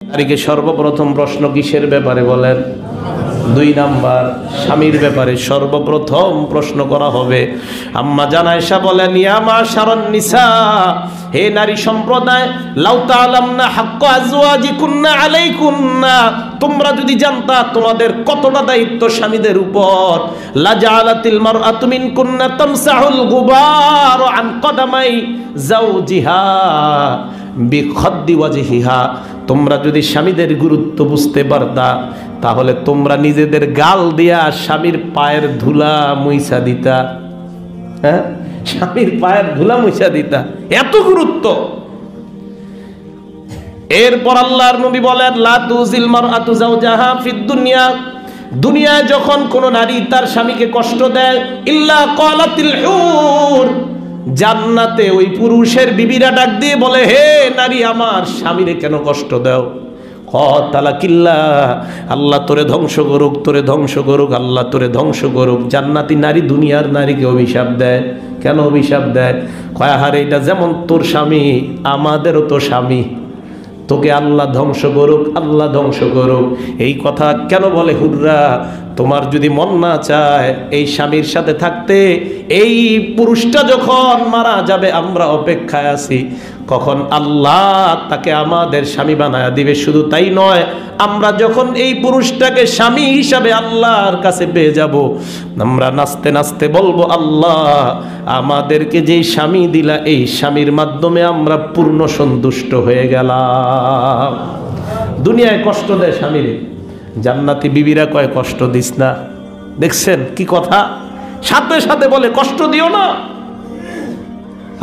নারীকে সর্বপ্রথম প্রশ্ন কিসের ব্যাপারে বলেন? 2 নাম্বার, স্বামীর ব্যাপারে সর্বপ্রথম প্রশ্ন করা হবে। আম্মা জান আয়েশা বলেন, ইয়া মাশারান নিসা, হে নারী সম্প্রদায়, লাউ তাআলামনা হাক্কা আজওয়াজিকুন্না আলাইকুন্না, তোমরা যদি জানতা তোমাদের কতটা দায়িত্ব স্বামীদের উপর, লা জাআলাতিল মারআতু মিনকুন্না তামসাহুল গুবার আন কদামাই যাওজিহা বিখাদ্দি ওয়াজহিহা, তোমরা যদি স্বামীদের গুরুত্ব বুঝতে পারতা তাহলে তোমরা নিজেদের গাল দিয়া স্বামীর পায়ের ধুলা মুইসা দিতা। হ্যাঁ, স্বামীর পায়ের ধুলা মুইসা দিতা, এত গুরুত্ব। এরপর আল্লাহর নবী বলেন, লা তুজিল মারআতু যাওজাহা ফিদ দুনিয়া, দুনিয়ায় যখন কোন নারী তার স্বামীকে কষ্ট দেয়, ইল্লা ক্বালাতিল হুর, জান্নাতে ওই পুরুষের বিবিরা ডাক দিয়ে বলে, হে নারী, আমার স্বামীরে কেন কষ্ট দাও? তালাকিল্লা, আল্লাহ তোরে ধ্বংস করুক, তোরে ধ্বংস করুক, আল্লাহ তোরে ধ্বংস করুক। জান্নাতি নারী দুনিয়ার নারীকে অভিশাপ দেয়। কেন অভিশাপ দেয়? কয়, আহারে, এটা যেমন তোর স্বামী, আমাদেরও তো স্বামী, তোকে আল্লাহ ধ্বংস করুক, আল্লাহ ধ্বংস করুক। এই কথা কেন বলে? হুররা, তোমার যদি মন না চায় এই স্বামীর সাথে থাকতে, এই পুরুষটা যখন মারা যাবে আমরা অপেক্ষায় আছি কখন আল্লাহ তাকে আমাদের স্বামী বানায়া দিবে। শুধু তাই নয়, আমরা যখন এই পুরুষটাকে স্বামী হিসাবে আল্লাহর কাছে পেয়ে যাব, আমরা নাচতে নাচতে বলবো, আল্লাহ আমাদেরকে যেই স্বামী দিলা, এই স্বামীর মাধ্যমে আমরা পূর্ণ সন্তুষ্ট হয়ে গেলাম। দুনিয়ায় কষ্ট দেয় স্বামীরে, জান্নাতি বিবিরা কয় কষ্ট দিস না। দেখছেন কি কথা? সাথে সাথে বলে কষ্ট দিও না।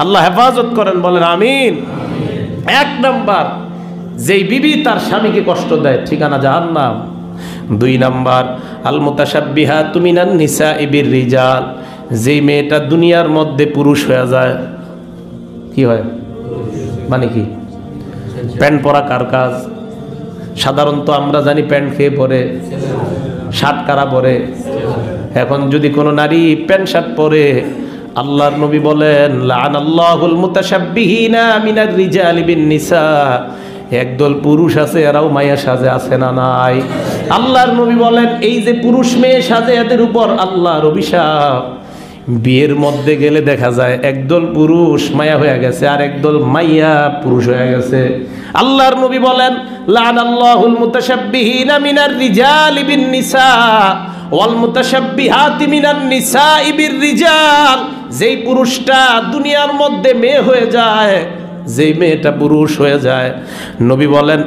আল্লাহ হেফাজত করেন, বলেন আমিন। 1 নাম্বার, যেই বিবি তার স্বামীকে কষ্ট দেয়, ঠিকানা জাহান্নাম। 2 নাম্বার, আল মুতাশাব্বিহাতু মিনান নিসাই বির রিজাল, যেই মেয়েটা দুনিয়ার মধ্যে পুরুষ হয়ে যায়। কি হয় মানে কি? প্যান্ট পরা কার কাজ? সাধারণত আমরা জানি প্যান্ট খেয়ে পরে, শার্ট কারা পরে। এখন যদি কোনো নারী প্যান্ট শার্ট পরে, আল্লাহর নবী বলেন, লাআনাল্লাহুল মুতাশাব্বিহিনা মিনার রিজালি বিন নিসা, একদল পুরুষ আছে এরাও মায়া সাজে, আছে না নাই? আল্লাহর নবী বলেন, এই যে পুরুষ মেয়ে সাজে, এদের উপর আল্লাহর অভিশাপ। বিয়ের মধ্যে গেলে দেখা যায় একদল পুরুষ মায়া হয়ে গেছে আর একদল মাইয়া পুরুষ হয়ে গেছে। আল্লাহর নবী বলেন, লাআনাল্লাহুল মুতাশাব্বিহিনা মিনার রিজালি বিন নিসা ওয়াল মুতাশাব্বিহাতি মিনান নিসাই বির রিজাল, যেই পুরুষটা দুনিয়ার মধ্যে মেয়ে হয়ে যায়, যেই মেয়েটা পুরুষ হয়ে যায়, নবী বলেন